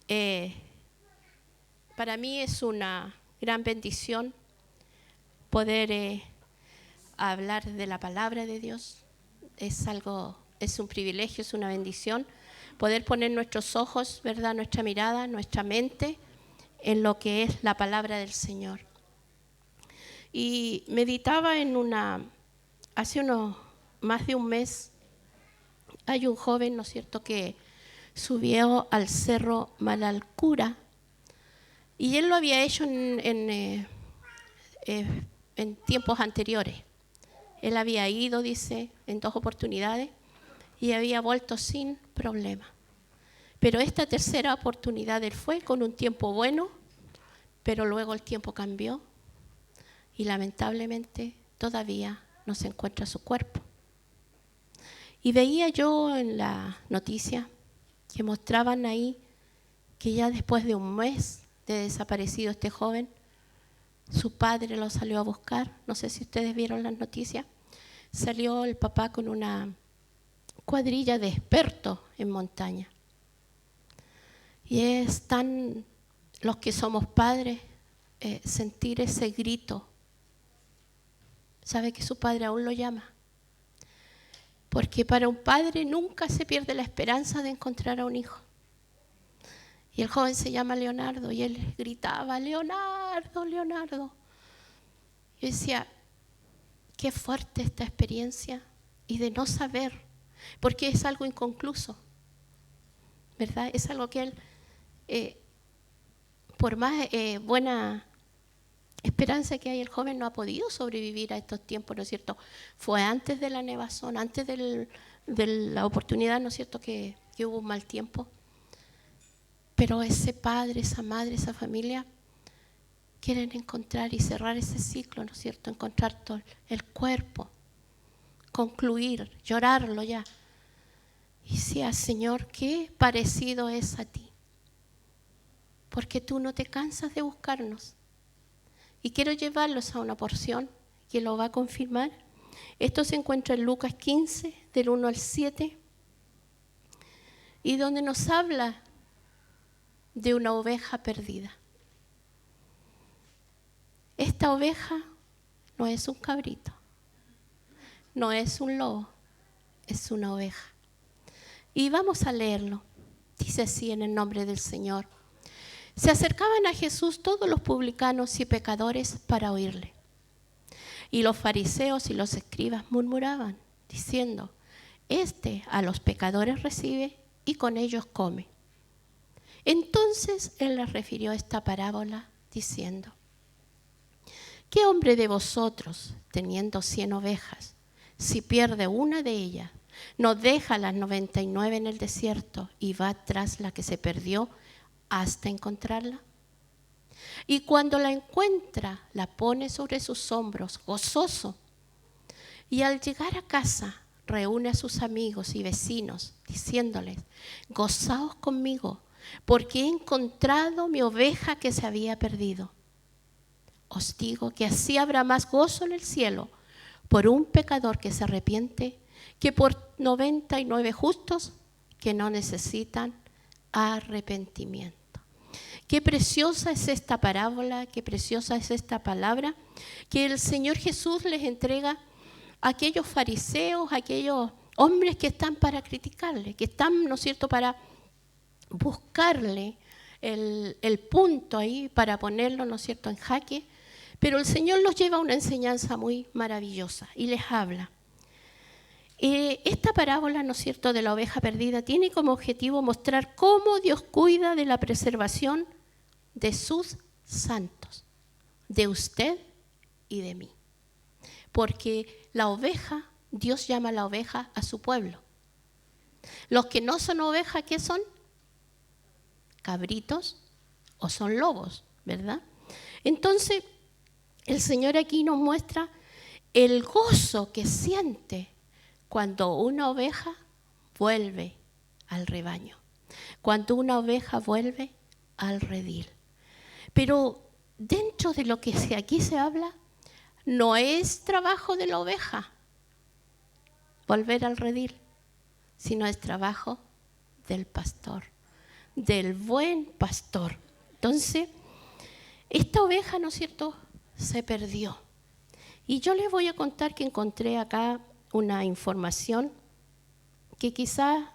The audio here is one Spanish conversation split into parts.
Eh, para mí es una gran bendición poder hablar de la palabra de Dios. Es un privilegio, es una bendición poder poner nuestros ojos, ¿verdad?, nuestra mirada, nuestra mente en lo que es la palabra del Señor. Y meditaba hace más de un mes, hay un joven, ¿no es cierto?, que subió al cerro Malalcura, y él lo había hecho en tiempos anteriores. Él había ido, dice, en 2 oportunidades y había vuelto sin problema. Pero esta tercera oportunidad él fue con un tiempo bueno, pero luego el tiempo cambió y lamentablemente todavía no se encuentra su cuerpo. Y veía yo en la noticia que mostraban ahí que ya después de un mes de desaparecido este joven, su padre lo salió a buscar. No sé si ustedes vieron las noticias. Salió el papá con una cuadrilla de expertos en montaña. Y es tan, los que somos padres, sentir ese grito. ¿Sabe que su padre aún lo llama? Porque para un padre nunca se pierde la esperanza de encontrar a un hijo. Y el joven se llama Leonardo y él gritaba, Leonardo, Leonardo. Yo decía, qué fuerte esta experiencia y de no saber, porque es algo inconcluso, ¿verdad? Es algo que él, por más buena esperanza que hay, el joven no ha podido sobrevivir a estos tiempos, ¿no es cierto? Fue antes de la nevazón, antes de la oportunidad, ¿no es cierto?, que hubo un mal tiempo. Pero ese padre, esa madre, esa familia quieren encontrar y cerrar ese ciclo, ¿no es cierto? Encontrar todo el cuerpo, concluir, llorarlo ya. Y decía, Señor, qué parecido es a ti, porque tú no te cansas de buscarnos. Y quiero llevarlos a una porción que lo va a confirmar. Esto se encuentra en Lucas 15, del 1 al 7, y donde nos habla de una oveja perdida. Esta oveja no es un cabrito, no es un lobo, es una oveja. Y vamos a leerlo. Dice así en el nombre del Señor. Se acercaban a Jesús todos los publicanos y pecadores para oírle. Y los fariseos y los escribas murmuraban, diciendo, este a los pecadores recibe y con ellos come. Entonces él les refirió esta parábola diciendo, ¿qué hombre de vosotros, teniendo 100 ovejas, si pierde una de ellas, no deja las 99 en el desierto y va tras la que se perdió hasta encontrarla? Y cuando la encuentra, la pone sobre sus hombros, gozoso. Y al llegar a casa, reúne a sus amigos y vecinos, diciéndoles, gozaos conmigo, porque he encontrado mi oveja que se había perdido. Os digo que así habrá más gozo en el cielo por un pecador que se arrepiente que por 99 justos que no necesitan arrepentimiento. Qué preciosa es esta parábola, qué preciosa es esta palabra que el Señor Jesús les entrega a aquellos fariseos, a aquellos hombres que están para criticarle, que están, ¿no es cierto?, para buscarle el punto ahí, para ponerlo, ¿no es cierto?, en jaque. Pero el Señor los lleva a una enseñanza muy maravillosa y les habla. Esta parábola, ¿no es cierto?, de la oveja perdida tiene como objetivo mostrar cómo Dios cuida de la preservación de sus santos, de usted y de mí. Porque la oveja, Dios llama a la oveja a su pueblo. Los que no son ovejas, ¿qué son? Cabritos o son lobos, ¿verdad? Entonces, el Señor aquí nos muestra el gozo que siente cuando una oveja vuelve al rebaño, cuando una oveja vuelve al redil. Pero dentro de lo que aquí se habla, no es trabajo de la oveja volver al redil, sino es trabajo del pastor, del buen pastor. Entonces, esta oveja, ¿no es cierto?, se perdió. Y yo les voy a contar que encontré acá una información que quizás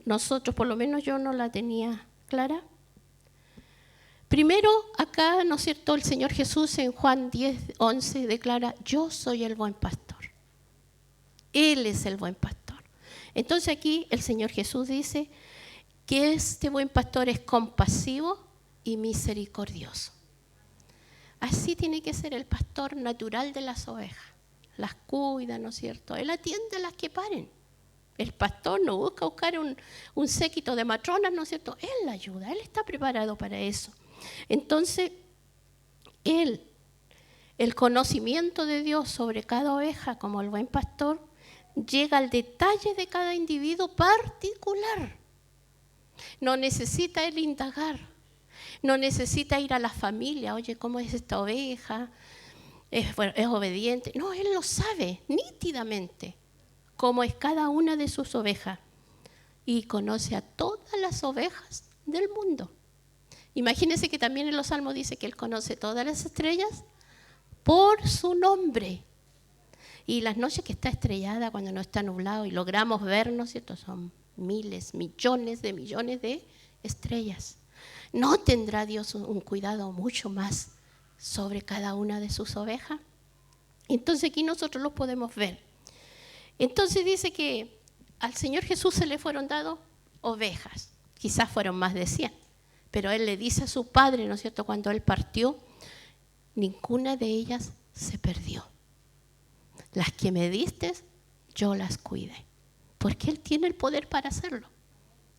nosotros, por lo menos yo no la tenía clara. Primero, acá, ¿no es cierto?, el Señor Jesús en Juan 10:11 declara: yo soy el buen pastor. Él es el buen pastor. Entonces aquí el Señor Jesús dice que este buen pastor es compasivo y misericordioso. Así tiene que ser el pastor natural de las ovejas. Las cuida, ¿no es cierto? Él atiende a las que paren. El pastor no buscar un séquito de matronas, ¿no es cierto? Él la ayuda, él está preparado para eso. Entonces, el conocimiento de Dios sobre cada oveja, como el buen pastor, llega al detalle de cada individuo particular. No necesita él indagar. No necesita ir a la familia, oye, ¿cómo es esta oveja? ¿Es obediente? No, él lo sabe nítidamente, cómo es cada una de sus ovejas. Y conoce a todas las ovejas del mundo. Imagínense que también en los Salmos dice que él conoce todas las estrellas por su nombre. Y las noches que está estrellada, cuando no está nublado y logramos ver, ¿no es cierto?, son miles, millones de estrellas. ¿No tendrá Dios un cuidado mucho más sobre cada una de sus ovejas? Entonces aquí nosotros lo podemos ver. Entonces dice que al Señor Jesús se le fueron dadas ovejas. Quizás fueron más de 100. Pero Él le dice a su Padre, ¿no es cierto?, cuando Él partió, ninguna de ellas se perdió. Las que me diste, yo las cuidé. Porque Él tiene el poder para hacerlo.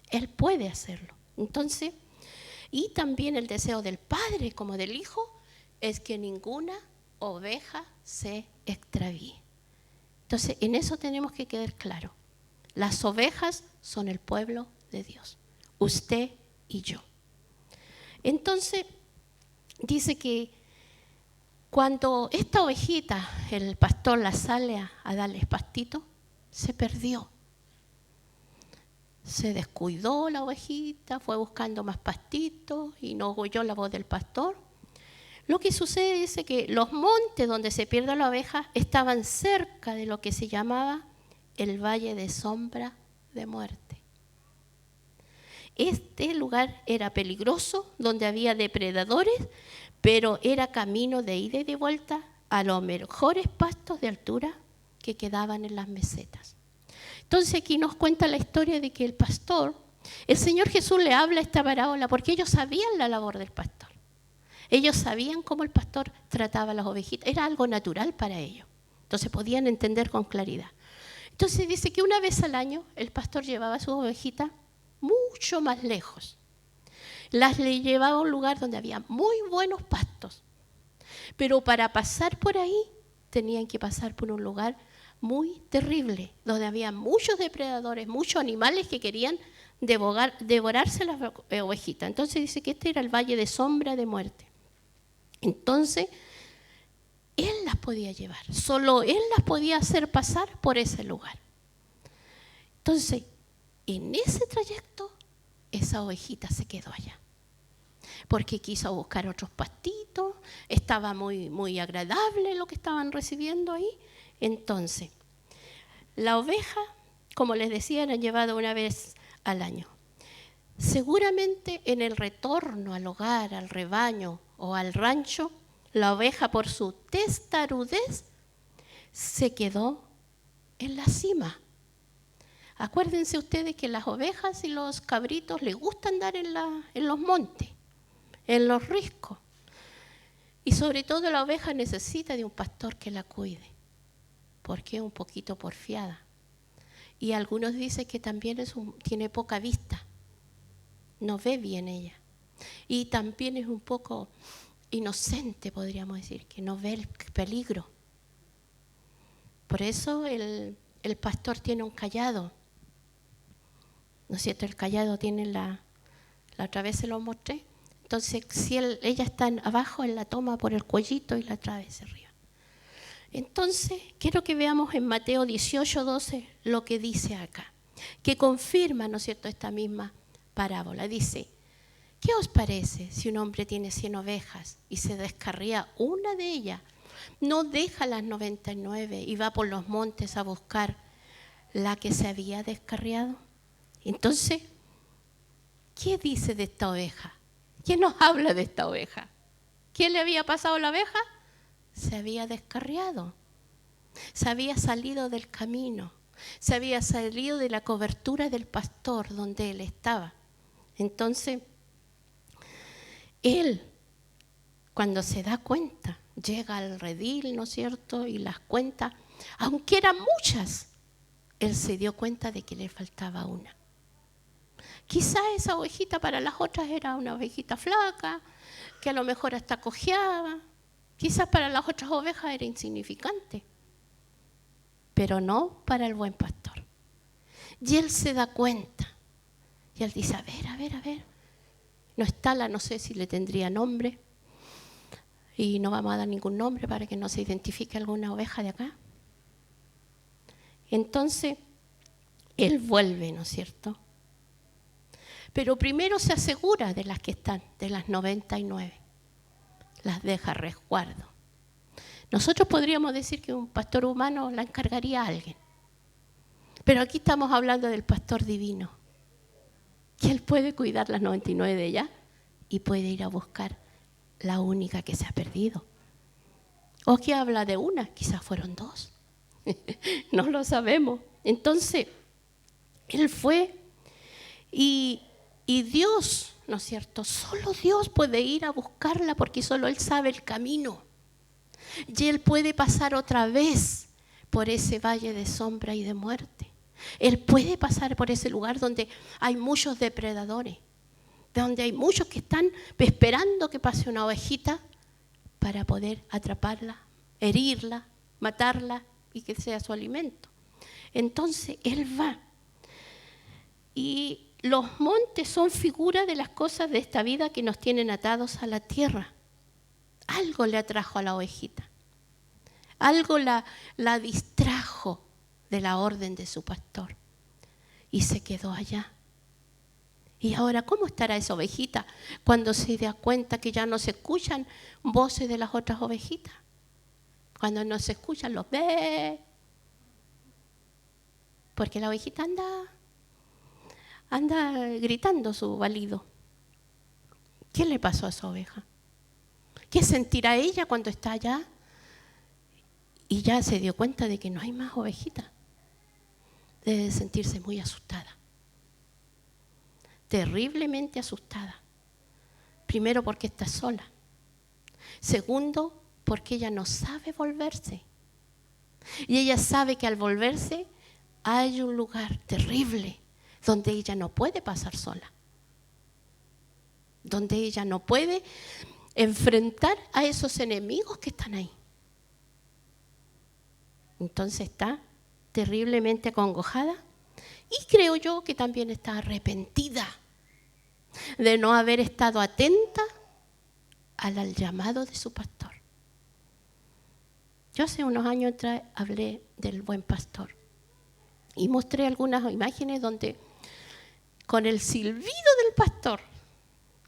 Él puede hacerlo. Entonces, y también el deseo del Padre como del Hijo es que ninguna oveja se extravíe. Entonces, en eso tenemos que quedar claro. Las ovejas son el pueblo de Dios, usted y yo. Entonces, dice que cuando esta ovejita, el pastor la sale a darles pastito, se perdió. Se descuidó la ovejita, fue buscando más pastitos y no oyó la voz del pastor. Lo que sucede es que los montes donde se pierde la oveja estaban cerca de lo que se llamaba el valle de sombra de muerte. Este lugar era peligroso, donde había depredadores, pero era camino de ida y de vuelta a los mejores pastos de altura que quedaban en las mesetas. Entonces aquí nos cuenta la historia de que el pastor, el Señor Jesús le habla esta parábola porque ellos sabían la labor del pastor. Ellos sabían cómo el pastor trataba a las ovejitas, era algo natural para ellos. Entonces podían entender con claridad. Entonces dice que una vez al año el pastor llevaba a sus ovejitas mucho más lejos. Las le llevaba a un lugar donde había muy buenos pastos. Pero para pasar por ahí tenían que pasar por un lugar muy terrible, donde había muchos depredadores, muchos animales que querían devorarse las ovejitas. Entonces dice que este era el valle de sombra de muerte. Entonces, Él las podía llevar, solo Él las podía hacer pasar por ese lugar. Entonces, en ese trayecto, esa ovejita se quedó allá. Porque quiso buscar otros pastitos, estaba muy agradable lo que estaban recibiendo ahí. Entonces, la oveja, como les decía, era llevada una vez al año. Seguramente en el retorno al hogar, al rebaño o al rancho, la oveja por su testarudez se quedó en la cima. Acuérdense ustedes que las ovejas y los cabritos les gusta andar en los montes, en los riscos. Y sobre todo la oveja necesita de un pastor que la cuide, porque es un poquito porfiada. Y algunos dicen que también tiene poca vista, no ve bien ella. Y también es un poco inocente, podríamos decir, que no ve el peligro. Por eso el pastor tiene un cayado. ¿No es cierto? El cayado tiene la otra vez se lo mostré. Entonces, si ella está abajo, él la toma por el cuellito y la trae hacia arriba. Entonces, quiero que veamos en Mateo 18:12 lo que dice acá, que confirma, ¿no es cierto?, esta misma parábola. Dice, ¿Qué os parece si un hombre tiene 100 ovejas y se descarría una de ellas? ¿No deja las 99 y va por los montes a buscar la que se había descarriado? Entonces, ¿qué dice de esta oveja? ¿Quién nos habla de esta oveja? ¿Qué le había pasado a la oveja? Se había descarriado, se había salido del camino, se había salido de la cobertura del pastor donde él estaba. Entonces, él, cuando se da cuenta, llega al redil, ¿no es cierto?, y las cuenta, aunque eran muchas, él se dio cuenta de que le faltaba una. Quizá esa ovejita para las otras era una ovejita flaca, que a lo mejor hasta cojeaba. Quizás para las otras ovejas era insignificante, pero no para el buen pastor. Y él se da cuenta, y él dice, a ver, no está la, no sé si le tendría nombre, y no vamos a dar ningún nombre para que no se identifique alguna oveja de acá. Entonces, él vuelve, ¿no es cierto? Pero primero se asegura de las que están, de las 99. Las deja a resguardo. Nosotros podríamos decir que un pastor humano la encargaría a alguien. Pero aquí estamos hablando del pastor divino, que él puede cuidar las 99 de ellas y puede ir a buscar la única que se ha perdido. O que habla de una, quizás fueron dos. No lo sabemos. Entonces, él fue y Dios, ¿no es cierto? Solo Dios puede ir a buscarla porque solo Él sabe el camino. Y Él puede pasar otra vez por ese valle de sombra y de muerte. Él puede pasar por ese lugar donde hay muchos depredadores, donde hay muchos que están esperando que pase una ovejita para poder atraparla, herirla, matarla y que sea su alimento. Entonces Él va. Y los montes son figuras de las cosas de esta vida que nos tienen atados a la tierra. Algo le atrajo a la ovejita. Algo la distrajo de la orden de su pastor. Y se quedó allá. Y ahora, ¿cómo estará esa ovejita cuando se da cuenta que ya no se escuchan voces de las otras ovejitas? Cuando no se escuchan los ve. Porque la ovejita anda gritando su balido. ¿Qué le pasó a esa oveja? ¿Qué sentirá ella cuando está allá? Y ya se dio cuenta de que no hay más ovejitas. Debe sentirse muy asustada. Terriblemente asustada. Primero porque está sola. Segundo, porque ella no sabe volverse. Y ella sabe que al volverse hay un lugar terrible donde ella no puede pasar sola, donde ella no puede enfrentar a esos enemigos que están ahí. Entonces está terriblemente acongojada y creo yo que también está arrepentida de no haber estado atenta al llamado de su pastor. Yo hace unos años atrás hablé del buen pastor y mostré algunas imágenes donde con el silbido del pastor,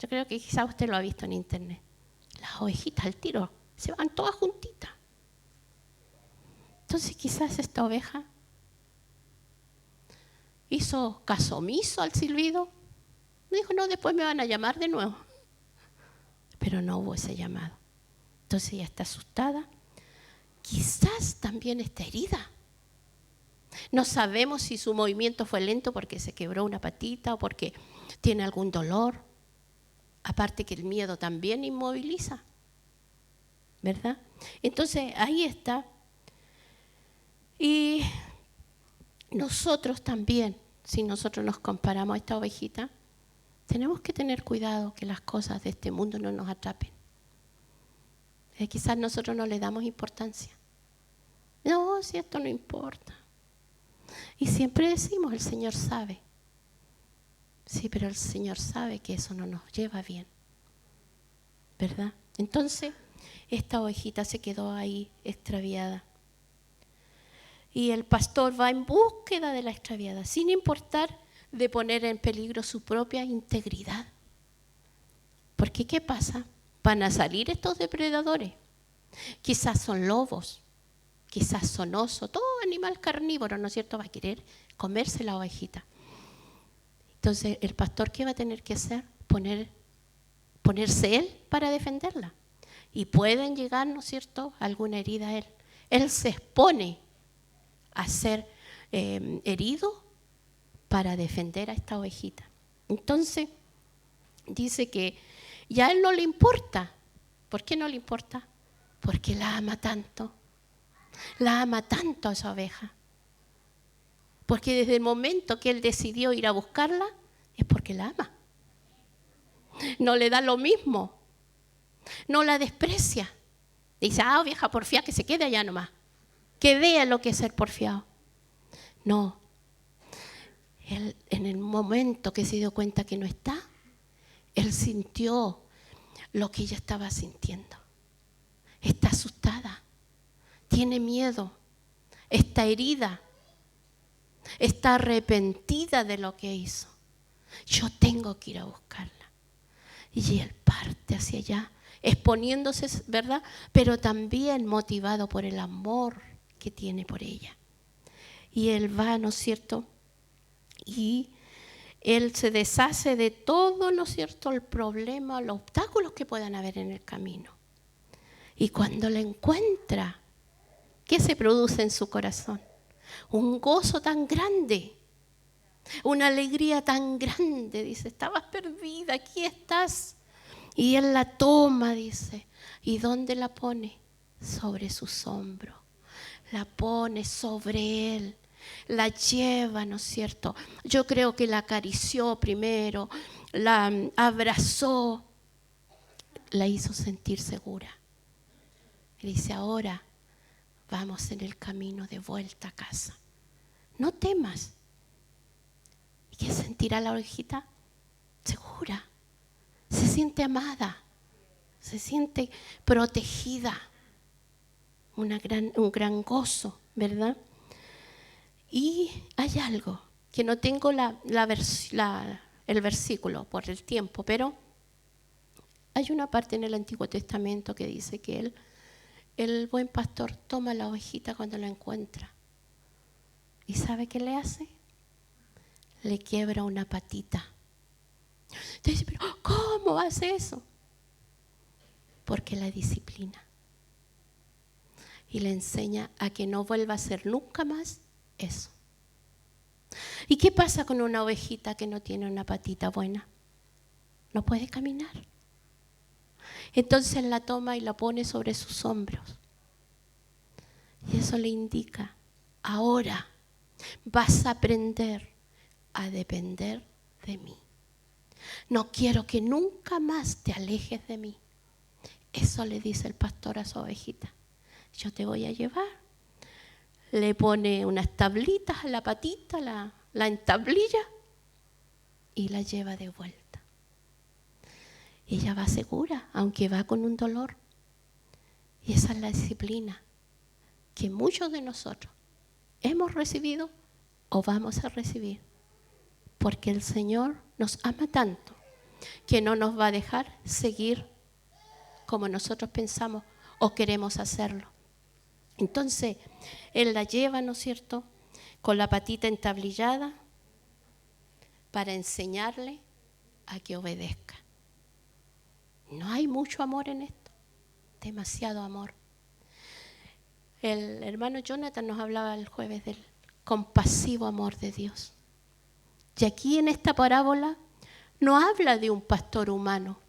yo creo que quizás usted lo ha visto en internet, las ovejitas al tiro se van todas juntitas. Entonces quizás esta oveja hizo caso omiso al silbido, dijo, no, después me van a llamar de nuevo. Pero no hubo ese llamado. Entonces ella está asustada, quizás también está herida. No sabemos si su movimiento fue lento porque se quebró una patita o porque tiene algún dolor. Aparte que el miedo también inmoviliza, ¿verdad? Entonces ahí está. Y nosotros también, si nosotros nos comparamos a esta ovejita, tenemos que tener cuidado que las cosas de este mundo no nos atrapen. Quizás nosotros no le damos importancia. No, si esto no importa. Y siempre decimos, el Señor sabe. Sí, pero el Señor sabe que eso no nos lleva bien, ¿verdad? Entonces, esta ovejita se quedó ahí extraviada. Y el pastor va en búsqueda de la extraviada, sin importar de poner en peligro su propia integridad. Porque ¿qué pasa? Van a salir estos depredadores. Quizás son lobos, quizás son osos, todo animal carnívoro, ¿no es cierto?, va a querer comerse la ovejita. Entonces, ¿el pastor qué va a tener que hacer? Ponerse él para defenderla. Y pueden llegar, ¿no es cierto?, alguna herida a él. Él se expone a ser herido para defender a esta ovejita. Entonces, dice que ya a él no le importa. ¿Por qué no le importa? Porque la ama tanto. La ama tanto a esa oveja. Porque desde el momento que él decidió ir a buscarla, es porque la ama. No le da lo mismo. No la desprecia. Dice, oveja porfiada, que se quede allá nomás. Que vea lo que es ser porfiado. No. Él, en el momento que se dio cuenta que no está, él sintió lo que ella estaba sintiendo. Está asustada, tiene miedo, está herida, está arrepentida de lo que hizo. Yo tengo que ir a buscarla. Y él parte hacia allá, exponiéndose, ¿verdad? Pero también motivado por el amor que tiene por ella. Y él va, ¿no es cierto? Y él se deshace de todo, ¿no es cierto?, el problema, los obstáculos que puedan haber en el camino. Y cuando la encuentra, ¿qué se produce en su corazón? Un gozo tan grande, una alegría tan grande. Dice, estabas perdida, aquí estás. Y él la toma, dice. ¿Y dónde la pone? Sobre sus hombros. La pone sobre él. La lleva, ¿no es cierto? Yo creo que la acarició primero, la abrazó, la hizo sentir segura. Y dice, ahora vamos en el camino de vuelta a casa. No temas. ¿Y qué sentirá la ovejita? Segura. Se siente amada. Se siente protegida. Un gran gozo, ¿verdad? Y hay algo que no tengo el versículo por el tiempo, pero hay una parte en el Antiguo Testamento que dice que el buen pastor toma la ovejita cuando la encuentra. ¿Y sabe qué le hace? Le quiebra una patita. Entonces, pero ¿cómo hace eso? Porque la disciplina. Y le enseña a que no vuelva a hacer nunca más eso. ¿Y qué pasa con una ovejita que no tiene una patita buena? No puede caminar. Entonces la toma y la pone sobre sus hombros. Y eso le indica, ahora vas a aprender a depender de mí. No quiero que nunca más te alejes de mí. Eso le dice el pastor a su ovejita. Yo te voy a llevar. Le pone unas tablitas a la patita, la entablilla y la lleva de vuelta. Ella va segura, aunque va con un dolor. Y esa es la disciplina que muchos de nosotros hemos recibido o vamos a recibir. Porque el Señor nos ama tanto que no nos va a dejar seguir como nosotros pensamos o queremos hacerlo. Entonces, Él la lleva, ¿no es cierto?, con la patita entablillada para enseñarle a que obedezca. No hay mucho amor en esto, demasiado amor. El hermano Jonathan nos hablaba el jueves del compasivo amor de Dios. Y aquí en esta parábola no habla de un pastor humano,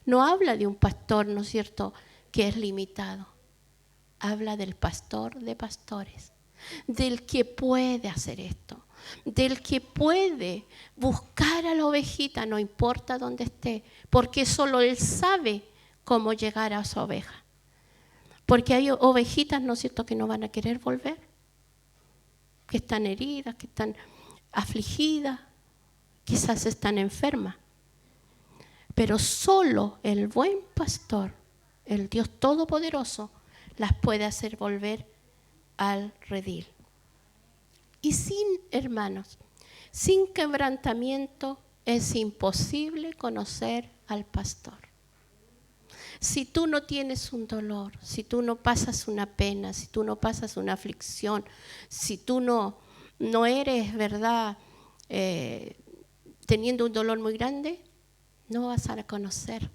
no habla de un pastor, ¿no es cierto?, que es limitado. Habla del pastor de pastores, del que puede hacer esto, del que puede buscar a la ovejita, no importa dónde esté, porque solo él sabe cómo llegar a su oveja. Porque hay ovejitas, ¿no es cierto?, que no van a querer volver, que están heridas, que están afligidas, quizás están enfermas. Pero solo el buen pastor, el Dios Todopoderoso, las puede hacer volver al redil. Y sin, hermanos, sin quebrantamiento es imposible conocer al pastor. Si tú no tienes un dolor, si tú no pasas una pena, si tú no pasas una aflicción, si tú no eres, ¿verdad?, teniendo un dolor muy grande, no vas a conocer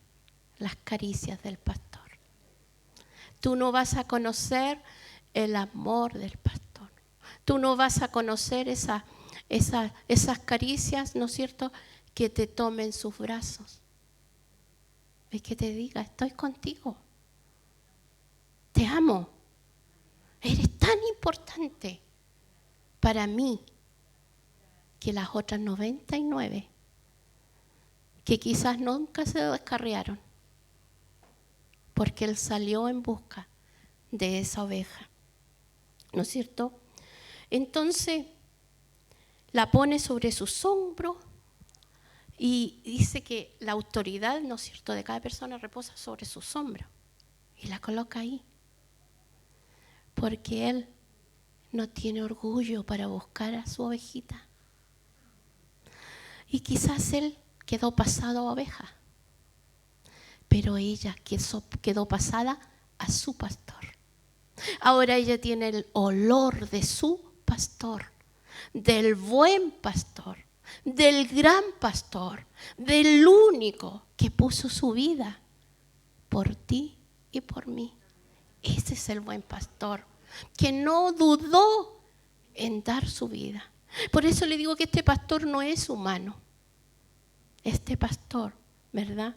las caricias del pastor. Tú no vas a conocer el amor del pastor. Tú no vas a conocer esas caricias, ¿no es cierto?, que te tomen sus brazos. Y que te diga, estoy contigo. Te amo. Eres tan importante para mí que las otras 99 que quizás nunca se descarriaron, porque Él salió en busca de esa oveja, ¿no es cierto? Entonces la pone sobre sus hombros y dice que la autoridad, ¿no es cierto?, de cada persona reposa sobre sus hombros y la coloca ahí, porque Él no tiene orgullo para buscar a su ovejita. Y quizás Él quedó pasado a oveja, pero ella quedó pasada a su pastor. Ahora ella tiene el olor de su pastor, del buen pastor, del gran pastor, del único que puso su vida por ti y por mí. Ese es el buen pastor, que no dudó en dar su vida. Por eso le digo que este pastor no es humano. Este pastor, ¿verdad?,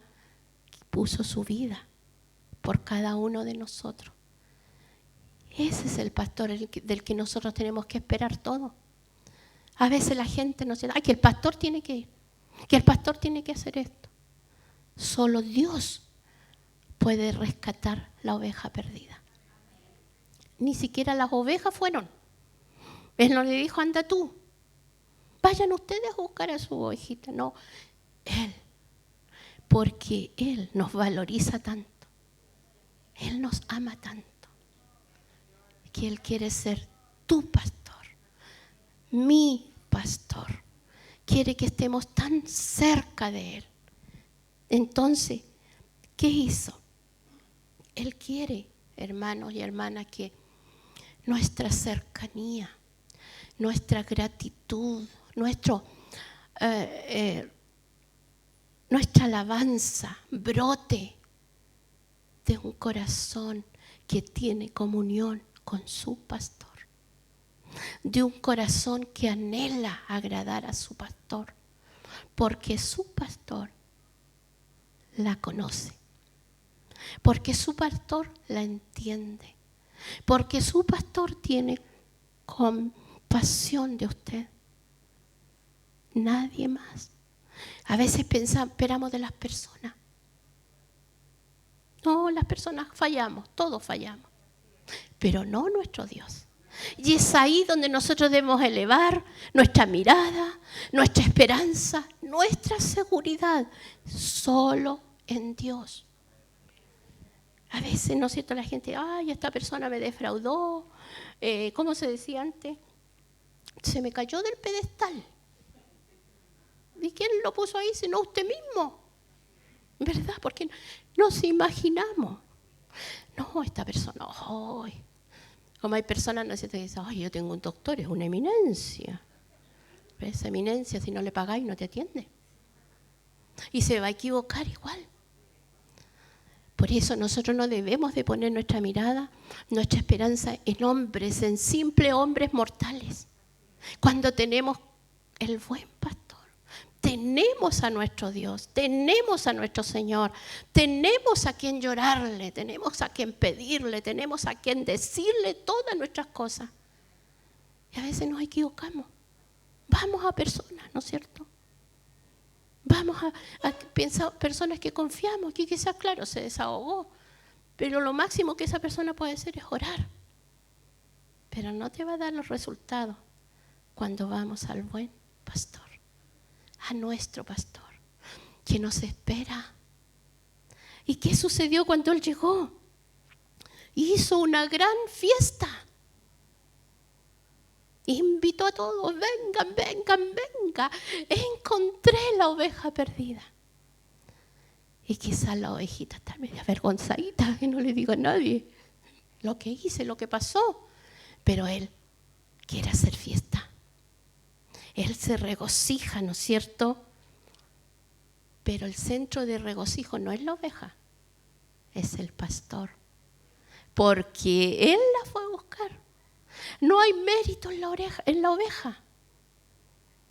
puso su vida por cada uno de nosotros. Ese es el pastor del que nosotros tenemos que esperar todo. A veces la gente nos dice, ay, que el pastor tiene que ir, que el pastor tiene que hacer esto. Solo Dios puede rescatar la oveja perdida. Ni siquiera las ovejas fueron. Él no le dijo, anda tú, vayan ustedes a buscar a su ovejita. No, Él, porque Él nos valoriza tanto, Él nos ama tanto, que Él quiere ser tu pastor, mi pastor. Quiere que estemos tan cerca de Él. Entonces, ¿qué hizo? Él quiere, hermanos y hermanas, que nuestra cercanía, nuestra gratitud, nuestra alabanza brote de un corazón que tiene comunión con su pastor, de un corazón que anhela agradar a su pastor, porque su pastor la conoce, porque su pastor la entiende, porque su pastor tiene compasión de usted. Nadie más. A veces esperamos de las personas. No, las personas fallamos, todos fallamos, pero no nuestro Dios. Y es ahí donde nosotros debemos elevar nuestra mirada, nuestra esperanza, nuestra seguridad, solo en Dios. A veces, ¿no es cierto?, la gente, ay, esta persona me defraudó, ¿cómo se decía antes? Se me cayó del pedestal. ¿Y quién lo puso ahí sino usted mismo? ¿Verdad? Porque nos imaginamos. No, esta persona, ay. Como hay personas, ¿no es cierto?, que dicen, ay, yo tengo un doctor, es una eminencia. Pero esa eminencia, si no le pagáis, no te atiende. Y se va a equivocar igual. Por eso nosotros no debemos de poner nuestra mirada, nuestra esperanza en hombres, en simples hombres mortales. Cuando tenemos el buen pastor, tenemos a nuestro Dios, tenemos a nuestro Señor, tenemos a quien llorarle, tenemos a quien pedirle, tenemos a quien decirle todas nuestras cosas. Y a veces nos equivocamos. Vamos a personas, ¿no es cierto? Vamos a pensar, personas que confiamos, que quizás, claro, se desahogó, pero lo máximo que esa persona puede hacer es orar. Pero no te va a dar los resultados cuando vamos al buen pastor, a nuestro pastor, que nos espera. ¿Y qué sucedió cuando Él llegó? Hizo una gran fiesta. Invitó a todos, vengan, vengan, vengan. Encontré la oveja perdida. Y quizás la ovejita está medio avergonzadita, que no le digo a nadie lo que hice, lo que pasó. Pero él quiere hacer fiesta. Él se regocija, ¿no es cierto? Pero el centro de regocijo no es la oveja, es el pastor. Porque él la fue a buscar. No hay mérito en la oveja.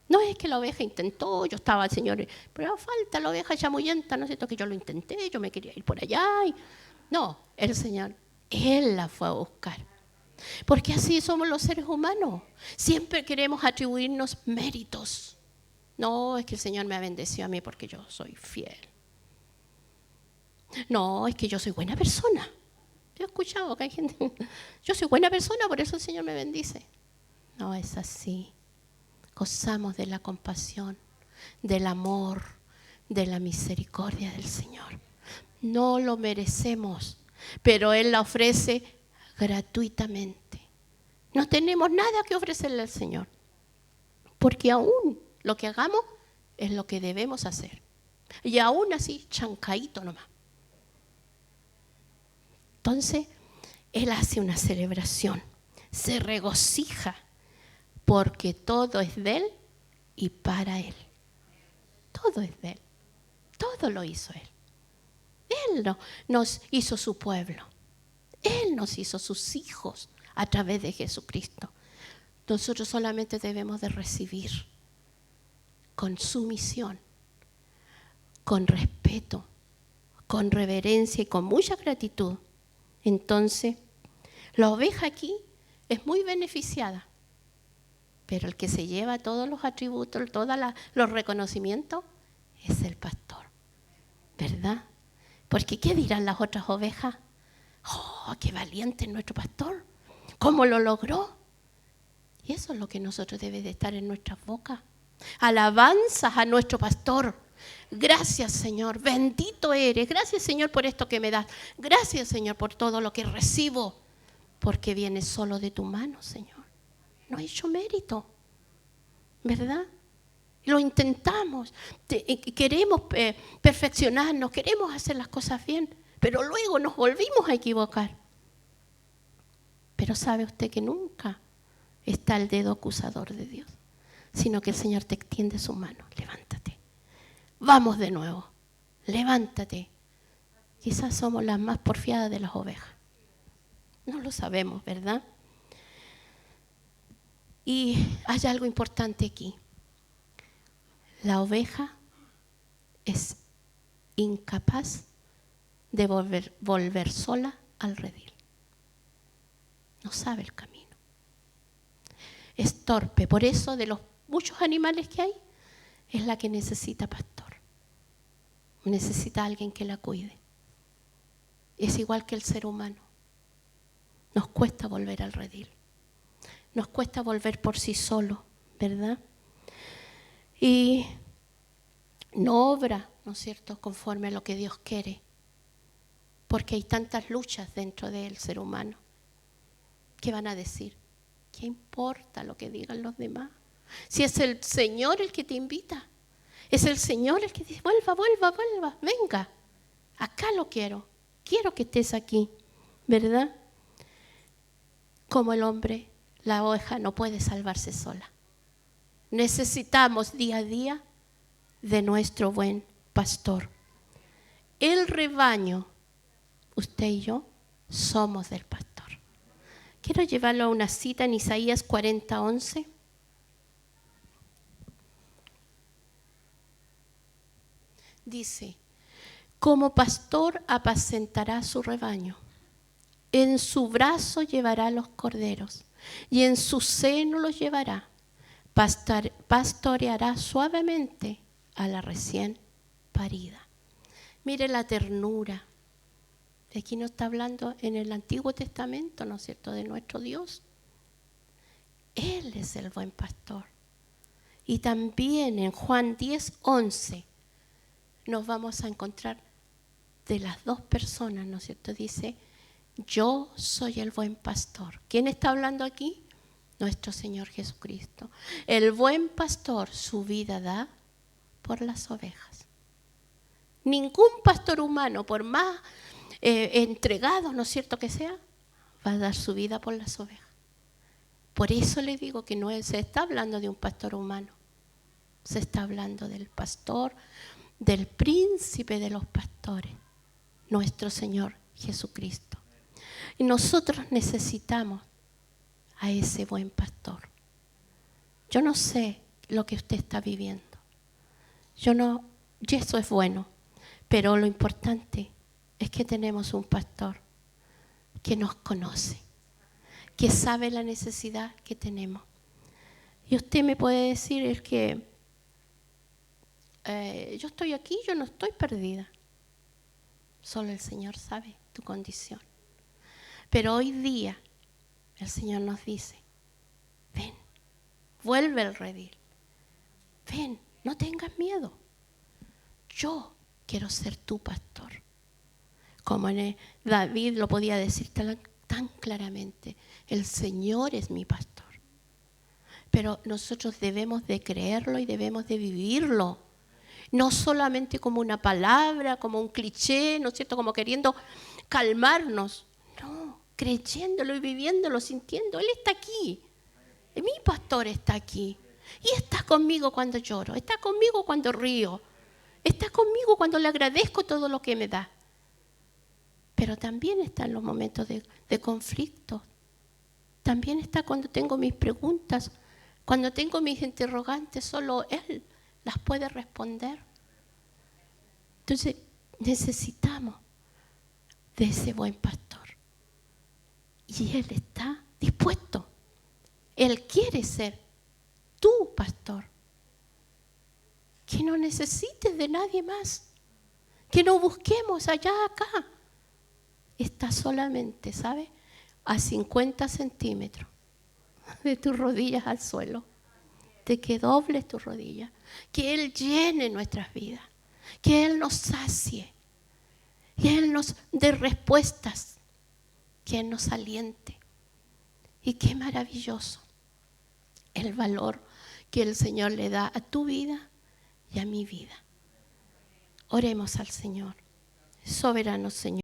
No es que la oveja intentó, yo estaba, Señor, pero falta la oveja chamuyenta, ¿no es cierto? Que yo lo intenté, yo me quería ir por allá. No, el Señor, Él la fue a buscar. Porque así somos los seres humanos. Siempre queremos atribuirnos méritos. No, es que el Señor me ha bendecido a mí porque yo soy fiel. No, es que yo soy buena persona. Yo he escuchado que hay gente, yo soy buena persona, por eso el Señor me bendice. No es así. Gozamos de la compasión, del amor, de la misericordia del Señor. No lo merecemos, pero Él la ofrece gratuitamente. No tenemos nada que ofrecerle al Señor, porque aún lo que hagamos es lo que debemos hacer. Y aún así, chancaíto nomás. Entonces, Él hace una celebración, se regocija, porque todo es de Él y para Él. Todo es de Él. Todo lo hizo Él. Él nos hizo su pueblo. Él nos hizo sus hijos a través de Jesucristo. Nosotros solamente debemos de recibir con sumisión, con respeto, con reverencia y con mucha gratitud. Entonces, la oveja aquí es muy beneficiada. Pero el que se lleva todos los atributos, todos los reconocimientos, es el pastor. ¿Verdad? Porque ¿qué dirán las otras ovejas? ¡Oh, qué valiente es nuestro pastor! ¿Cómo lo logró? Y eso es lo que nosotros debe de estar en nuestras bocas. Alabanzas a nuestro pastor. Gracias, Señor. Bendito eres. Gracias, Señor, por esto que me das. Gracias, Señor, por todo lo que recibo. Porque viene solo de tu mano, Señor. No he hecho mérito, ¿verdad? Lo intentamos, queremos perfeccionarnos, queremos hacer las cosas bien, pero luego nos volvimos a equivocar. Pero sabe usted que nunca está el dedo acusador de Dios, sino que el Señor te extiende su mano. Levántate, vamos de nuevo, levántate. Quizás somos las más porfiadas de las ovejas. No lo sabemos, ¿verdad? Y hay algo importante aquí. La oveja es incapaz de volver sola al redil. No sabe el camino. Es torpe. Por eso, de los muchos animales que hay, es la que necesita pastor. Necesita alguien que la cuide. Es igual que el ser humano. Nos cuesta volver al redil. Nos cuesta volver por sí solo, ¿verdad? Y no obra, ¿no es cierto?, conforme a lo que Dios quiere. Porque hay tantas luchas dentro del ser humano. ¿Qué van a decir? ¿Qué importa lo que digan los demás? Si es el Señor el que te invita. Es el Señor el que dice, vuelva, vuelva, vuelva, venga. Acá lo quiero. Quiero que estés aquí, ¿verdad? Como el hombre, la oveja no puede salvarse sola. Necesitamos día a día de nuestro buen pastor. El rebaño, usted y yo, somos del pastor. Quiero llevarlo a una cita en Isaías 40:11. Dice, como pastor apacentará su rebaño, en su brazo llevará los corderos y en su seno los llevará. Pastoreará suavemente a la recién parida. Mire la ternura. Aquí no está hablando en el Antiguo Testamento, ¿no es cierto?, de nuestro Dios. Él es el buen pastor. Y también en Juan 10:11 nos vamos a encontrar de las dos personas, ¿no es cierto? Dice, yo soy el buen pastor. ¿Quién está hablando aquí? nuestro Señor Jesucristo. El buen pastor su vida da por las ovejas. Ningún pastor humano, por más entregado, ¿no es cierto que sea, va a dar su vida por las ovejas. Por eso le digo que no se está hablando de un pastor humano. Se está hablando del pastor, del príncipe de los pastores, nuestro Señor Jesucristo. Y nosotros necesitamos a ese buen pastor. Yo no sé lo que usted está viviendo. Y eso es bueno. Pero lo importante es que tenemos un pastor que nos conoce, que sabe la necesidad que tenemos. Y usted me puede decir, es que yo estoy aquí, yo no estoy perdida. Solo el Señor sabe tu condición. Pero hoy día el Señor nos dice, ven, vuelve al redil. Ven, no tengas miedo. Yo quiero ser tu pastor. Como David lo podía decir tan claramente, el Señor es mi pastor. Pero nosotros debemos de creerlo y debemos de vivirlo. No solamente como una palabra, como un cliché, ¿no es cierto? Como queriendo calmarnos. No, creyéndolo y viviéndolo, sintiendo. Él está aquí. Mi pastor está aquí. Y está conmigo cuando lloro. Está conmigo cuando río. Está conmigo cuando le agradezco todo lo que me da. Pero también está en los momentos de conflicto. También está cuando tengo mis preguntas. Cuando tengo mis interrogantes, solo Él las puede responder. Entonces necesitamos de ese buen pastor. Y Él está dispuesto. Él quiere ser tu pastor. Que no necesites de nadie más. Que no busquemos allá, acá. Está solamente, ¿sabes? A 50 centímetros de tus rodillas al suelo. De que dobles tus rodillas. Que Él llene nuestras vidas. Que Él nos sacie. Que Él nos dé respuestas. Que Él nos aliente. Y qué maravilloso el valor que el Señor le da a tu vida y a mi vida. Oremos al Señor. Soberano Señor.